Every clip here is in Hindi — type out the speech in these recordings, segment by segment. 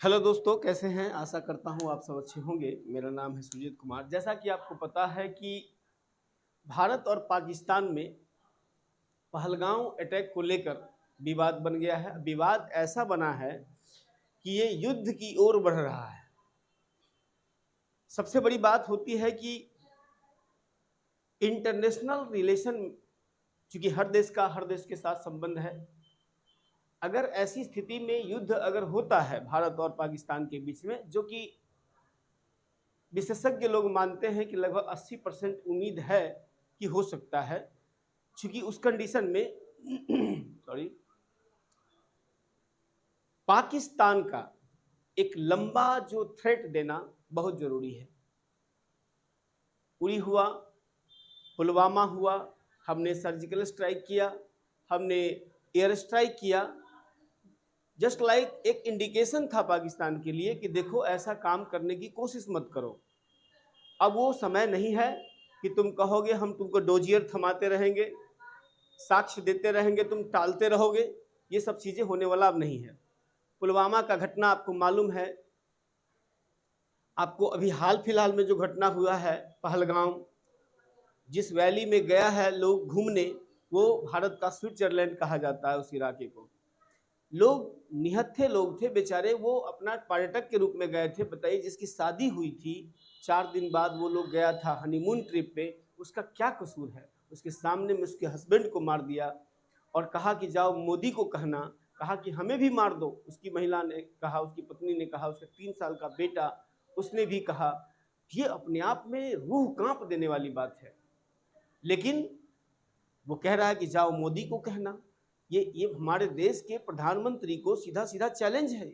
हेलो दोस्तों, कैसे हैं? आशा करता हूँ आप सब अच्छे होंगे। मेरा नाम है सुजीत कुमार। जैसा कि आपको पता है कि भारत और पाकिस्तान में पहलगांव अटैक को लेकर विवाद बन गया है। विवाद ऐसा बना है कि ये युद्ध की ओर बढ़ रहा है। सबसे बड़ी बात होती है कि इंटरनेशनल रिलेशन, चूंकि हर देश के साथ संबंध है। अगर ऐसी स्थिति में युद्ध अगर होता है भारत और पाकिस्तान के बीच में, जो कि विशेषज्ञ लोग मानते हैं कि लगभग 80% उम्मीद है कि हो सकता है, क्योंकि उस कंडीशन में सॉरी, पाकिस्तान का एक लंबा जो थ्रेट देना बहुत जरूरी है। उरी हुआ, पुलवामा हुआ, हमने सर्जिकल स्ट्राइक किया, हमने एयर स्ट्राइक किया। जस्ट लाइक एक इंडिकेशन था पाकिस्तान के लिए कि देखो ऐसा काम करने की कोशिश मत करो। अब वो समय नहीं है कि तुम कहोगे हम तुमको डोजियर थमाते रहेंगे, साक्ष्य देते रहेंगे, तुम टालते रहोगे। ये सब चीजें होने वाला अब नहीं है। पुलवामा का घटना आपको मालूम है, आपको अभी हाल फिलहाल में जो घटना हुआ है पहलगाम, जिस वैली में गया है लोग घूमने, वो भारत का स्विट्जरलैंड कहा जाता है उस इलाके को। लोग निहत्थे लोग थे बेचारे, वो अपना पर्यटक के रूप में गए थे। बताइए, जिसकी शादी हुई थी 4 दिन बाद वो लोग गया था हनीमून ट्रिप पे, उसका क्या कसूर है? उसके सामने में उसके हस्बैंड को मार दिया और कहा कि जाओ मोदी को कहना, कहा कि हमें भी मार दो। उसकी महिला ने कहा, उसकी पत्नी ने कहा, उसका 3 साल का बेटा उसने भी कहा। ये अपने आप में रूह कांप देने वाली बात है। लेकिन वो कह रहा है कि जाओ मोदी को कहना। ये हमारे देश के प्रधानमंत्री को सीधा सीधा चैलेंज है।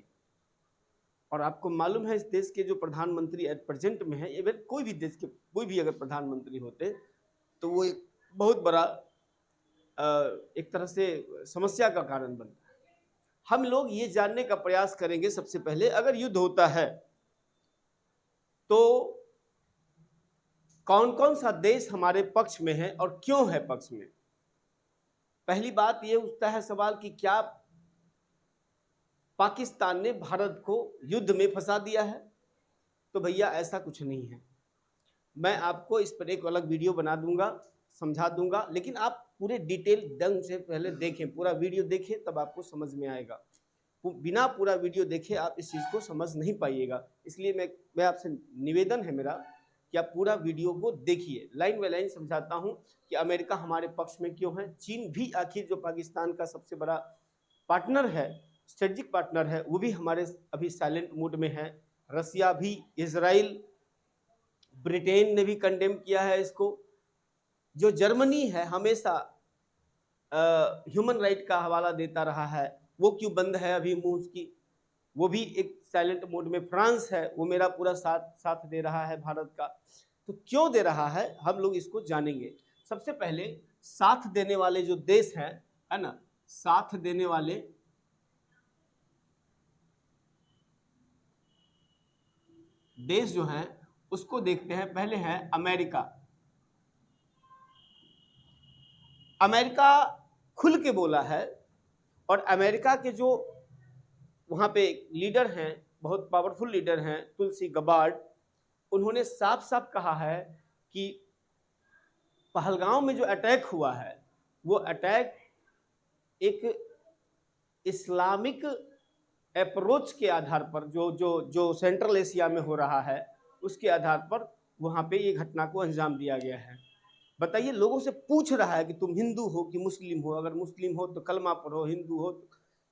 और आपको मालूम है इस देश के जो प्रधानमंत्री एट प्रेजेंट में है, इवन कोई भी देश के कोई भी अगर प्रधानमंत्री होते तो वो एक बहुत बड़ा एक तरह से समस्या का कारण बनता है। हम लोग ये जानने का प्रयास करेंगे सबसे पहले, अगर युद्ध होता है तो कौन कौन सा देश हमारे पक्ष में है और क्यों है पक्ष में। पहली बात ये उठता है सवाल कि क्या पाकिस्तान ने भारत को युद्ध में फंसा दिया है? तो भैया ऐसा कुछ नहीं है। मैं आपको इस पर एक अलग वीडियो बना दूंगा, समझा दूंगा, लेकिन आप पूरे डिटेल ढंग से पहले देखें, पूरा वीडियो देखें, तब आपको समझ में आएगा। बिना पूरा वीडियो देखे आप इस चीज़ को समझ नहीं पाइएगा। इसलिए मैं आपसे निवेदन है मेरा कि आप पूरा वीडियो को देखिए। लाइन बाय लाइन समझाता हूं कि अमेरिका हमारे पक्ष में क्यों है। चीन भी आखिर जो पाकिस्तान का सबसे बड़ा पार्टनर है, स्ट्रेटेजिक पार्टनर है, वो भी हमारे अभी साइलेंट मोड में है। रसिया भी, इजराइल, ब्रिटेन ने भी कंडेम किया है इसको। जो जर्मनी है, हमेशा ह्यूमन राइट का हवाला देता रहा है, वो क्यों बंद है अभी मुंह उसकी? वो भी एक साइलेंट मोड में। फ्रांस है, वो मेरा पूरा साथ दे रहा है भारत का। तो क्यों दे रहा है हम लोग इसको जानेंगे। सबसे पहले साथ देने वाले जो देश हैं, है ना, साथ देने वाले देश जो हैं उसको देखते हैं। पहले है अमेरिका। अमेरिका खुल के बोला है, और अमेरिका के जो वहां पे लीडर हैं, बहुत पावरफुल लीडर हैं, तुलसी गबार्ड, उन्होंने साफ साफ कहा है कि पहलगांव में जो अटैक हुआ है वो अटैक एक इस्लामिक अप्रोच के आधार पर, जो जो जो सेंट्रल एशिया में हो रहा है उसके आधार पर वहां पे ये घटना को अंजाम दिया गया है। बताइए, लोगों से पूछ रहा है कि तुम हिंदू हो कि मुस्लिम हो? अगर मुस्लिम हो तो कलमा पढ़ो, हिंदू हो तो,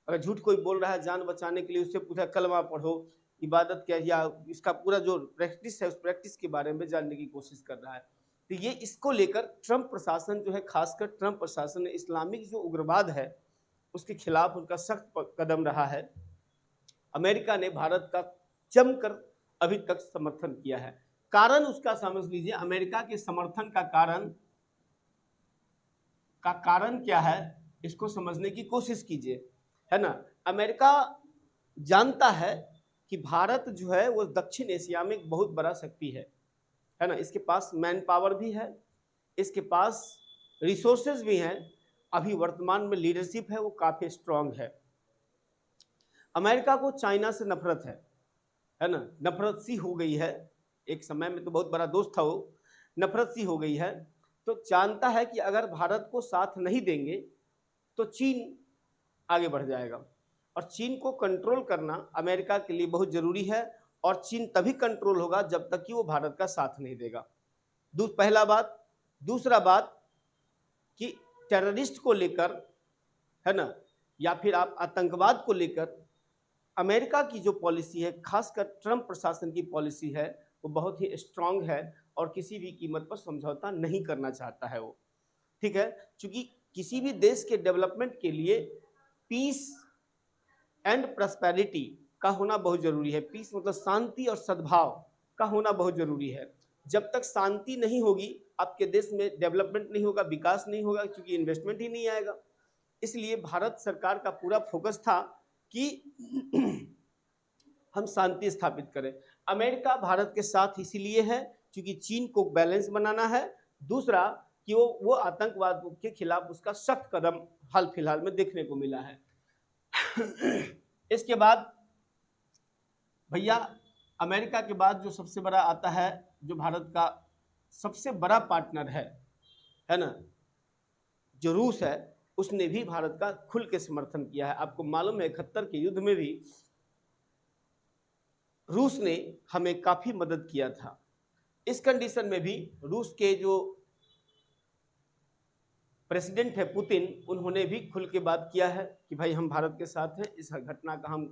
अगर झूठ कोई बोल रहा है जान बचाने के लिए, उससे पूछा कलमा पढ़ो, इबादत क्या, या इसका पूरा जो प्रैक्टिस है उस प्रैक्टिस के बारे में जानने की कोशिश कर रहा है। तो ये इसको लेकर ट्रंप प्रशासन जो है, खासकर ट्रंप प्रशासन ने इस्लामिक जो उग्रवाद है उसके खिलाफ उनका सख्त कदम रहा है। अमेरिका ने भारत का जमकर अभी तक समर्थन किया है। कारण उसका समझ लीजिए, अमेरिका के समर्थन का कारण क्या है, इसको समझने की कोशिश कीजिए, है ना। अमेरिका जानता है कि भारत जो है वो दक्षिण एशिया में एक बहुत बड़ा शक्ति है ना। इसके पास मैन पावर भी है, इसके पास रिसोर्सेज भी हैं। अभी वर्तमान में लीडरशिप है वो काफी स्ट्रांग है। अमेरिका को चाइना से नफरत है। है ना, नफरत सी हो गई है। एक समय में तो बहुत बड़ा दोस्त था वो, नफरत सी हो गई है। तो जानता है कि अगर भारत को साथ नहीं देंगे तो चीन आगे बढ़ जाएगा, और चीन को कंट्रोल करना अमेरिका के लिए बहुत जरूरी है, और चीन तभी कंट्रोल होगा जब तक कि वो भारत का साथ नहीं देगा। पहला बात। दूसरा बात कि टेररिस्ट को लेकर, है ना, या फिर आप आतंकवाद को लेकर अमेरिका की जो पॉलिसी है, खासकर ट्रंप प्रशासन की पॉलिसी है, वो बहुत ही स्ट्रांग है और किसी भी कीमत पर समझौता नहीं करना चाहता है वो। ठीक है, क्योंकि किसी भी देश के डेवलपमेंट के लिए पीस एंड प्रॉस्पेरिटी का होना बहुत जरूरी है। पीस मतलब शांति और सद्भाव का होना बहुत जरूरी है। जब तक शांति नहीं होगी आपके देश में डेवलपमेंट नहीं होगा, विकास नहीं होगा, क्योंकि इन्वेस्टमेंट ही नहीं आएगा। इसलिए भारत सरकार का पूरा फोकस था कि हम शांति स्थापित करें। अमेरिका भारत के साथ इसीलिए है क्योंकि चीन को बैलेंस बनाना है। दूसरा कि वो आतंकवाद के खिलाफ उसका सख्त कदम हाल फिलहाल में देखने को मिला है। इसके बाद भैया अमेरिका के बाद जो सबसे बड़ा आता है, जो भारत का सबसे बड़ा पार्टनर है ना, जो रूस है, उसने भी भारत का खुल के समर्थन किया है। आपको मालूम है 71 के युद्ध में भी रूस ने हमें काफी मदद किया था। इस कंडीशन में भी रूस के जो प्रेसिडेंट है पुतिन, उन्होंने भी खुल के बात किया है कि भाई हम भारत के साथ हैं। इस घटना का हम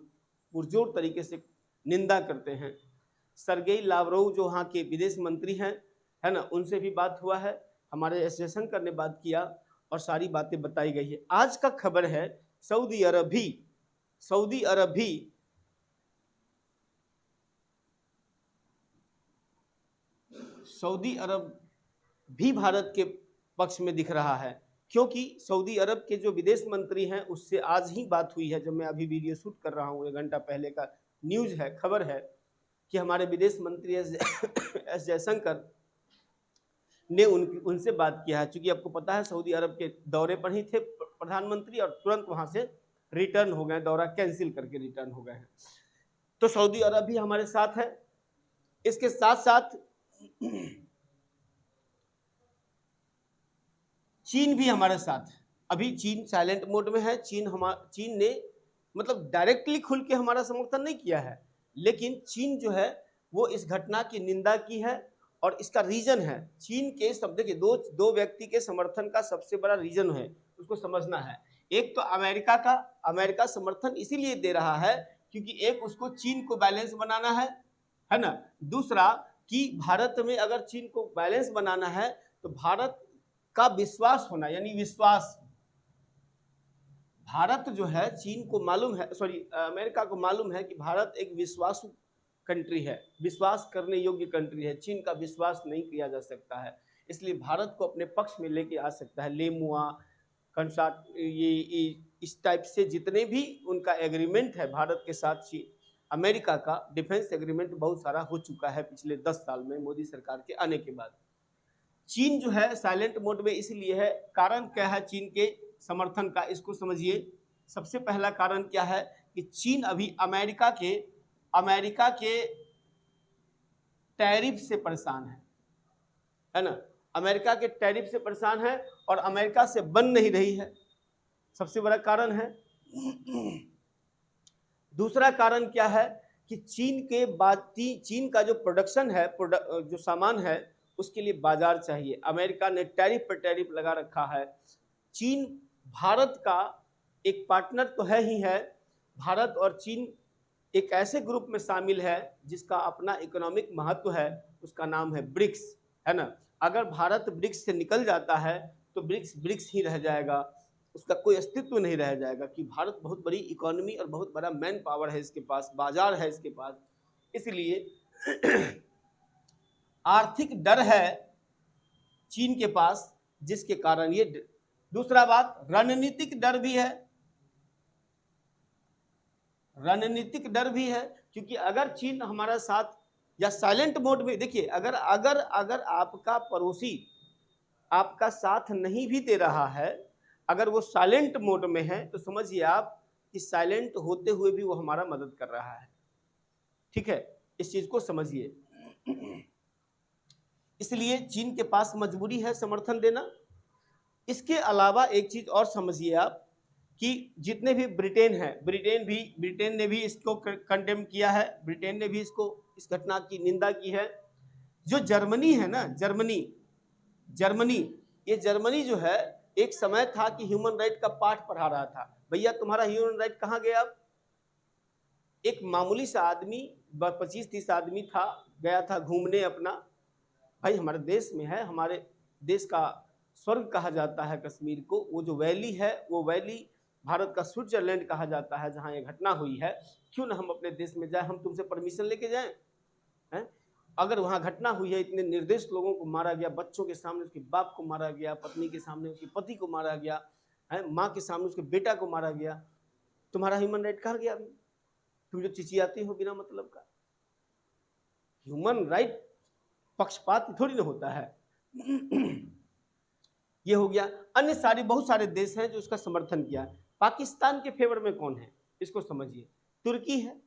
पुरजोर तरीके से निंदा करते हैं। सरगेई लावरोव जो वहाँ के विदेश मंत्री हैं, है ना, उनसे भी बात हुआ है। हमारे एस जयशंकर ने बात किया और सारी बातें बताई गई है। आज का खबर है सऊदी अरब भी भारत के पक्ष में दिख रहा है, क्योंकि सऊदी अरब के जो विदेश मंत्री हैं उससे आज ही बात हुई है। जब मैं अभी वीडियो शूट कर रहा हूँ, 1 घंटा पहले का न्यूज है, खबर है कि हमारे विदेश मंत्री एस जयशंकर ने उनसे बात किया है। चूंकि आपको पता है सऊदी अरब के दौरे पर ही थे प्रधानमंत्री और तुरंत वहां से रिटर्न हो गए, दौरा कैंसिल करके रिटर्न हो गए हैं। तो सऊदी अरब भी हमारे साथ है। इसके साथ साथ चीन भी हमारे साथ है। अभी चीन साइलेंट मोड में है। चीन ने मतलब डायरेक्टली खुल के हमारा समर्थन नहीं किया है, लेकिन चीन जो है वो इस घटना की निंदा की है और इसका रीजन है चीन के शब्द के दो व्यक्ति के समर्थन का सबसे बड़ा रीजन है, उसको समझना है। एक तो अमेरिका समर्थन इसीलिए दे रहा है क्योंकि एक उसको चीन को बैलेंस बनाना है ना। दूसरा कि भारत में अगर चीन को बैलेंस बनाना है तो भारत का विश्वास होना, यानी विश्वास। भारत जो है चीन को मालूम है, अमेरिका को मालूम है कि भारत एक विश्वासु कंट्री है, विश्वास करने योग्य कंट्री है। चीन का विश्वास नहीं किया जा सकता है, इसलिए भारत को अपने पक्ष में लेके आ सकता है। लेमुआ कंसाट ये इस टाइप से जितने भी उनका एग्रीमेंट है भारत के साथ, अमेरिका का डिफेंस एग्रीमेंट बहुत सारा हो चुका है पिछले 10 साल में मोदी सरकार के आने के बाद। चीन जो है साइलेंट मोड में इसलिए है। कारण क्या है चीन के समर्थन का, इसको समझिए। सबसे पहला कारण क्या है कि चीन अभी अमेरिका के टैरिफ से परेशान है ना। अमेरिका के टैरिफ से परेशान है और अमेरिका से बन नहीं रही है, सबसे बड़ा कारण है। दूसरा कारण क्या है कि चीन का जो प्रोडक्शन है, जो सामान है, उसके लिए बाजार चाहिए। अमेरिका ने टैरिफ पर टैरिफ लगा रखा है। चीन भारत का एक पार्टनर तो है ही है। भारत और चीन एक ऐसे ग्रुप में शामिल है जिसका अपना इकोनॉमिक महत्व है, उसका नाम है ब्रिक्स, है ना। अगर भारत ब्रिक्स से निकल जाता है तो ब्रिक्स ही रह जाएगा, उसका कोई अस्तित्व नहीं रह जाएगा। कि भारत बहुत बड़ी इकोनॉमी और बहुत बड़ा मैन पावर है इसके पास, बाजार है इसके पास, इसलिए आर्थिक डर है चीन के पास, जिसके कारण ये दूसरा बात रणनीतिक डर भी है। रणनीतिक डर भी है क्योंकि अगर चीन हमारा साथ या साइलेंट मोड में, देखिए अगर आपका पड़ोसी आपका साथ नहीं भी दे रहा है, अगर वो साइलेंट मोड में है, तो समझिए आप कि साइलेंट होते हुए भी वो हमारा मदद कर रहा है। ठीक है, इस चीज को समझिए। इसलिए चीन के पास मजबूरी है समर्थन देना। इसके अलावा एक चीज और समझिए आप कि जितने भी ब्रिटेन ने भी इसको कंडेम किया है, ब्रिटेन ने भी इस घटना की निंदा की है। जो जर्मनी है ना, जर्मनी ये जर्मनी जो है, एक समय था कि ह्यूमन राइट का पाठ पढ़ा रहा था। भैया तुम्हारा ह्यूमन राइट कहाँ गया? अब एक मामूली सा आदमी 25-30 आदमी था, गया था घूमने अपना। भाई हमारे देश में है, हमारे देश का स्वर्ग कहा जाता है कश्मीर को। वो जो वैली है, वो वैली भारत का स्विट्जरलैंड कहा जाता है जहां ये घटना हुई है। क्यों ना हम अपने देश में जाए, हम तुमसे परमिशन लेके जाएं? हैं? अगर वहां घटना हुई है, इतने निर्दोष लोगों को मारा गया, बच्चों के सामने उसके बाप को मारा गया, पत्नी के सामने उसके पति को मारा गया है, माँ के सामने उसके बेटा को मारा गया, तुम्हारा ह्यूमन राइट कहाँ गया? अभी तुम जो चिचियाते हो बिना मतलब का। ह्यूमन राइट पक्षपात थोड़ी ना होता है। ये हो गया। अन्य बहुत सारे देश हैं जो उसका समर्थन किया। पाकिस्तान के फेवर में कौन है इसको समझिए। तुर्की है।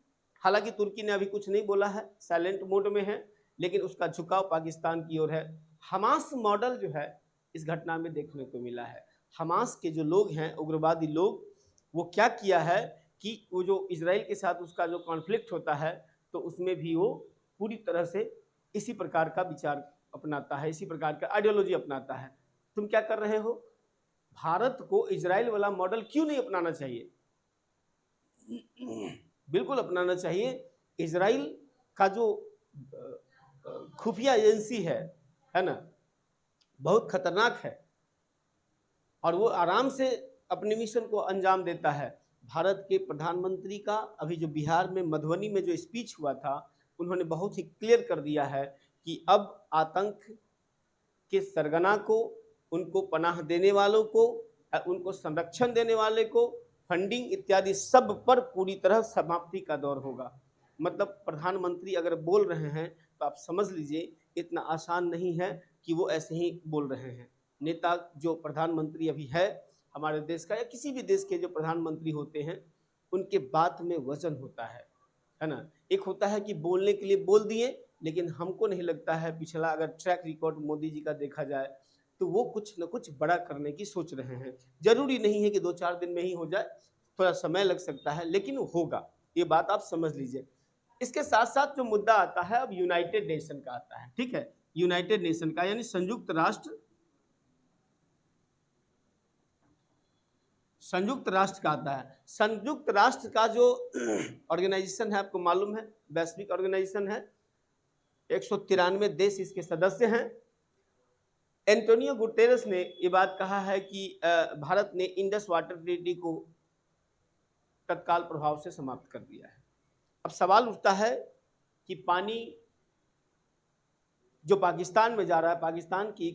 हालांकि तुर्की ने अभी कुछ नहीं बोला है, साइलेंट मोड में है, लेकिन उसका झुकाव पाकिस्तान की ओर है। हमास मॉडल जो है इस घटना में देखने को मिला है। हमास के जो लोग हैं, उग्रवादी लोग, वो क्या किया है कि वो जो इजराइल के साथ उसका जो कॉन्फ्लिक्ट होता है, तो उसमें भी वो पूरी तरह से इसी प्रकार का विचार अपनाता है, इसी प्रकार का आइडियोलॉजी अपनाता है। तुम क्या कर रहे हो? भारत को इजराइल वाला मॉडल क्यों नहीं अपनाना चाहिए? बिल्कुल अपनाना चाहिए। इजराइल का जो खुफिया एजेंसी है ना, बहुत खतरनाक है और वो आराम से अपने मिशन को अंजाम देता है। भारत के प्रधानमंत्री का अभी जो बिहार में मधुबनी में जो स्पीच हुआ था, उन्होंने बहुत ही क्लियर कर दिया है कि अब आतंक के सरगना को, उनको पनाह देने वालों को, उनको संरक्षण देने वाले को, फंडिंग इत्यादि सब पर पूरी तरह समाप्ति का दौर होगा। मतलब प्रधानमंत्री अगर बोल रहे हैं तो आप समझ लीजिए इतना आसान नहीं है कि वो ऐसे ही बोल रहे हैं। नेता जो प्रधानमंत्री अभी है हमारे देश का, या किसी भी देश के जो प्रधानमंत्री होते हैं, उनके बात में वजन होता है ना। एक होता है कि बोलने के लिए बोल दिए, लेकिन हमको नहीं लगता है, पिछला अगर ट्रैक रिकॉर्ड मोदी जी का देखा जाए तो वो कुछ न कुछ बड़ा करने की सोच रहे हैं। जरूरी नहीं है कि 2-4 दिन में ही हो जाए, थोड़ा समय लग सकता है, लेकिन होगा, ये बात आप समझ लीजिए। इसके साथ साथ जो मुद्दा आता है अब यूनाइटेड नेशन का आता है, ठीक है। यूनाइटेड नेशन का यानी संयुक्त राष्ट्र का आता है। संयुक्त राष्ट्र का जो ऑर्गेनाइजेशन है, आपको मालूम है, वैश्विक ऑर्गेनाइजेशन है। 193 देश इसके सदस्य हैं। एंटोनियो गुटेरेस ने ये बात कहा है कि भारत ने इंडस वाटर ट्रीटी को तत्काल प्रभाव से समाप्त कर दिया है। अब सवाल उठता है कि पानी जो पाकिस्तान में जा रहा है, पाकिस्तान की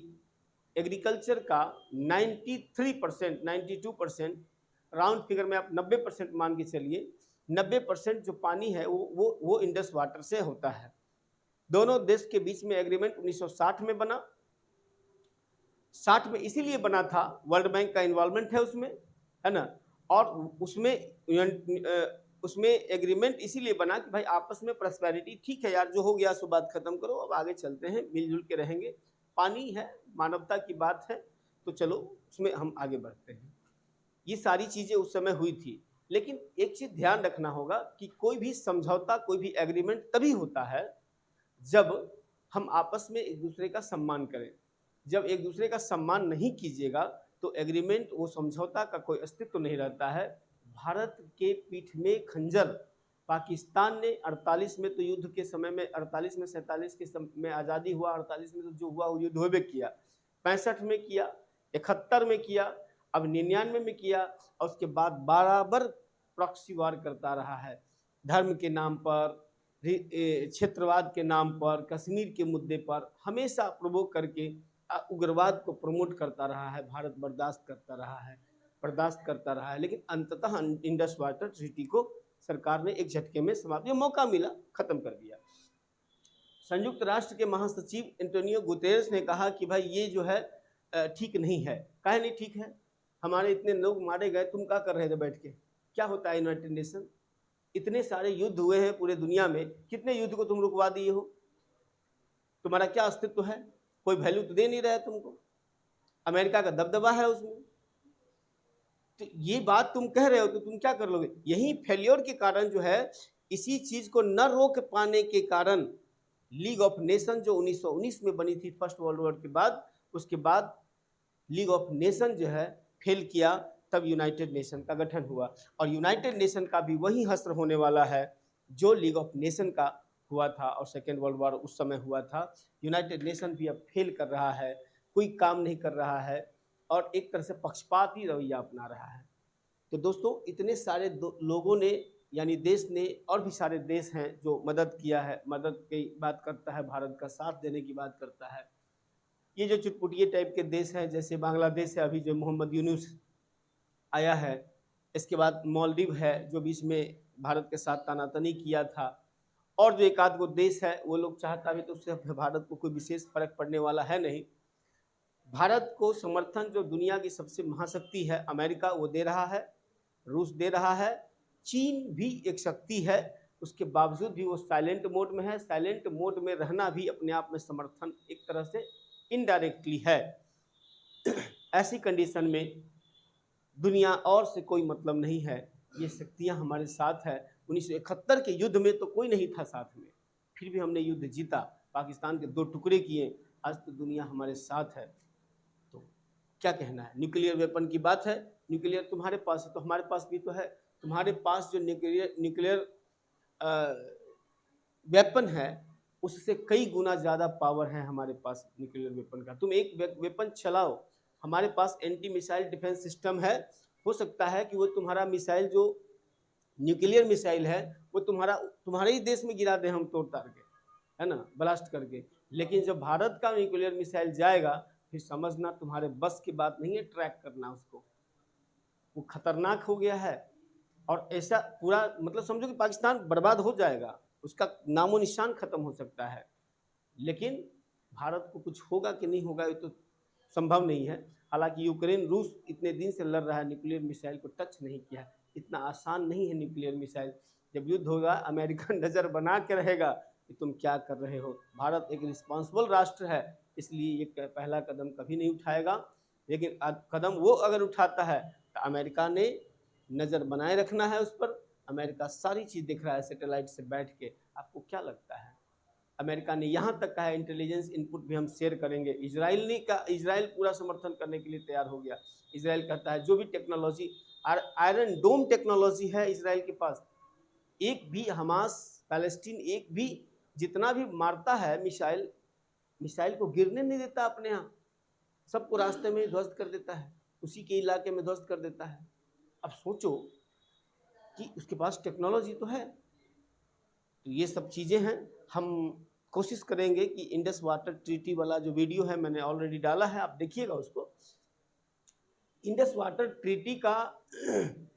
एग्रीकल्चर का 93%, 92%, राउंड फिगर में आप 90% मान के चलिए, 90% जो पानी है वो इंडस वाटर से होता है। दोनों देश के बीच में एग्रीमेंट 1960 में बना। 60 में इसीलिए बना था, वर्ल्ड बैंक का इन्वॉल्वमेंट है उसमें, है ना। और उसमें एग्रीमेंट इसीलिए बना कि भाई आपस में प्रॉस्पेरिटी, ठीक है यार, जो हो गया सो बात खत्म करो, अब आगे चलते हैं, मिलजुल के रहेंगे, पानी है, मानवता की बात है, तो चलो उसमें हम आगे बढ़ते हैं। ये सारी चीजें उस समय हुई थी। लेकिन एक चीज ध्यान रखना होगा कि कोई भी समझौता, कोई भी एग्रीमेंट तभी होता है जब हम आपस में एक दूसरे का सम्मान करें। जब एक दूसरे का सम्मान नहीं कीजिएगा तो एग्रीमेंट, वो समझौता का कोई अस्तित्व नहीं रहता है। भारत के पीठ में खंजर पाकिस्तान ने 48 में तो युद्ध के समय में, 48 में 47 के समय में आज़ादी हुआ, 48 में तो जो हुआ वो युद्ध होबे किया, 65 में किया, 71 में किया, अब 99 में किया, और उसके बाद बराबर प्रॉक्सी वार करता रहा है। धर्म के नाम पर, क्षेत्रवाद के नाम पर, कश्मीर के मुद्दे पर हमेशा प्रोवोक करके उग्रवाद को प्रमोट करता रहा है। भारत बर्दाश्त करता रहा है, लेकिन अंततः इंडस वाटर ट्रीटी को सरकार ने एक झटके में समाप्त, मौका मिला, खत्म कर दिया। संयुक्त राष्ट्र के महासचिव एंटोनियो गुतेरेस ने कहा कि भाई ये जो है ठीक नहीं है। काहे नहीं ठीक है? हमारे इतने लोग मारे गए, तुम क्या कर रहे थे बैठ के? क्या होता है यूनाइटेड नेशन? इतने सारे युद्ध हुए हैं पूरे दुनिया में, कितने युद्ध को तुम रुकवा दिए हो? तुम्हारा क्या अस्तित्व है? कोई वैल्यू तो दे नहीं रहा है तुमको। अमेरिका का दबदबा है उसमें, तो ये बात तुम कह रहे हो तो तुम क्या कर लोगे? यही फेल्योर के कारण जो है, इसी चीज को न रोक पाने के कारण लीग ऑफ नेशन जो 1919 में बनी थी फर्स्ट वर्ल्ड वॉर के बाद, उसके बाद लीग ऑफ नेशन जो है फेल किया, तब यूनाइटेड नेशन का गठन हुआ। और यूनाइटेड नेशन का भी वही हश्र होने वाला है जो लीग ऑफ नेशन का हुआ था और सेकेंड वर्ल्ड वॉर उस समय हुआ था। यूनाइटेड नेशन भी अब फेल कर रहा है, कोई काम नहीं कर रहा है और एक तरह से पक्षपाती रवैया अपना रहा है। तो दोस्तों, इतने सारे लोगों ने यानी देश ने, और भी सारे देश हैं जो मदद किया है, मदद की बात करता है, भारत का साथ देने की बात करता है। ये जो चुटपुटिये टाइप के देश हैं, जैसे बांग्लादेश है, अभी जो मोहम्मद यूनुस आया है, इसके बाद मालदीव है जो बीच में भारत के साथ तानातनी किया था, और जो एक आध गो देश है वो लोग चाहता भी तो उससे भारत को कोई विशेष फर्क पड़ने वाला है नहीं। भारत को समर्थन जो दुनिया की सबसे महाशक्ति है अमेरिका, वो दे रहा है, रूस दे रहा है, चीन भी एक शक्ति है, उसके बावजूद भी वो साइलेंट मोड में है। साइलेंट मोड में रहना भी अपने आप में समर्थन एक तरह से इनडायरेक्टली है। ऐसी कंडीशन में दुनिया और से कोई मतलब नहीं है, ये शक्तियां हमारे साथ है। 1971 के युद्ध में तो कोई नहीं था साथ में, फिर भी हमने युद्ध जीता, पाकिस्तान के 2 टुकड़े किए, आज तो दुनिया हमारे साथ है। तो क्या कहना है? न्यूक्लियर वेपन की बात है, न्यूक्लियर तुम्हारे पास है तो हमारे पास भी तो है। तुम्हारे पास जो न्यूक्लियर वेपन है उससे कई गुना ज़्यादा पावर है हमारे पास न्यूक्लियर वेपन का। तुम एक वेपन चलाओ, हमारे पास एंटी मिसाइल डिफेंस सिस्टम है, हो सकता है कि वो तुम्हारा मिसाइल जो न्यूक्लियर मिसाइल है वो तुम्हारे ही देश में गिरा दें हम तोड़ ताड़ के, है ना, ब्लास्ट करके। लेकिन जब भारत का न्यूक्लियर मिसाइल जाएगा फिर समझना तुम्हारे बस की बात नहीं है ट्रैक करना उसको, वो खतरनाक हो गया है। और ऐसा पूरा मतलब समझो कि पाकिस्तान बर्बाद हो जाएगा, उसका नामो निशान खत्म हो सकता है। लेकिन भारत को कुछ होगा कि नहीं होगा ये तो संभव नहीं है। हालांकि यूक्रेन रूस इतने दिन से लड़ रहा है, न्यूक्लियर मिसाइल को टच नहीं किया है। इतना आसान नहीं है न्यूक्लियर मिसाइल। जब युद्ध होगा अमेरिका नज़र बना के रहेगा कि तुम क्या कर रहे हो। भारत एक रिस्पॉन्सिबल राष्ट्र है, इसलिए ये पहला कदम कभी नहीं उठाएगा। लेकिन कदम वो अगर उठाता है तो अमेरिका ने नज़र बनाए रखना है उस पर। अमेरिका सारी चीज़ देख रहा है सैटेलाइट से बैठ के। आपको क्या लगता है? अमेरिका ने यहाँ तक कहा है इंटेलिजेंस इनपुट भी हम शेयर करेंगे। इजराइल पूरा समर्थन करने के लिए तैयार हो गया। इजराइल कहता है जो भी टेक्नोलॉजी, आयरन डोम टेक्नोलॉजी है इजराइल के पास, एक भी हमास पैलेस्टीन एक भी जितना भी मारता है मिसाइल को गिरने नहीं देता अपने यहाँ, सबको रास्ते में ध्वस्त कर देता है, उसी के इलाके में ध्वस्त कर देता है। अब सोचो कि उसके पास टेक्नोलॉजी तो है। तो ये सब चीज़ें हैं। हम कोशिश करेंगे कि इंडस वाटर ट्रीटी वाला जो वीडियो है मैंने ऑलरेडी डाला है, आप देखिएगा उसको। इंडस वाटर ट्रीटी का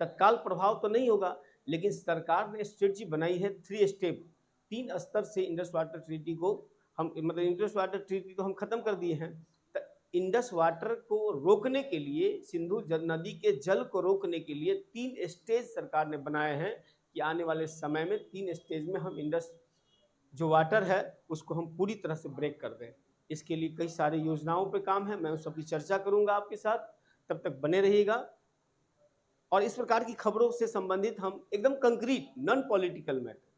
तत्काल प्रभाव तो नहीं होगा, लेकिन सरकार ने स्ट्रेटजी बनाई है 3 स्टेप, 3 स्तर से इंडस वाटर ट्रीटी को हम मतलब इंडस वाटर ट्रीटी तो हम खत्म कर दिए हैं। तो इंडस वाटर को रोकने के लिए, सिंधु नदी के जल को रोकने के लिए 3 स्टेज सरकार ने बनाए हैं कि आने वाले समय में 3 स्टेज में हम इंडस जो वाटर है उसको हम पूरी तरह से ब्रेक कर दें। इसके लिए कई सारी योजनाओं पे काम है, मैं उस सबकी चर्चा करूंगा आपके साथ। तब तक बने रहिएगा। और इस प्रकार की खबरों से संबंधित हम एकदम कंक्रीट, नॉन पॉलिटिकल मैटर,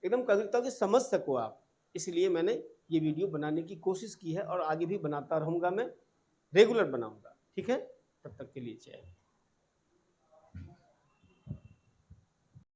एकदम कंक्रीट ताकि समझ सको आप, इसलिए मैंने ये वीडियो बनाने की कोशिश की है और आगे भी बनाता रहूँगा, मैं रेगुलर बनाऊँगा। ठीक है, तब तक के लिए जय।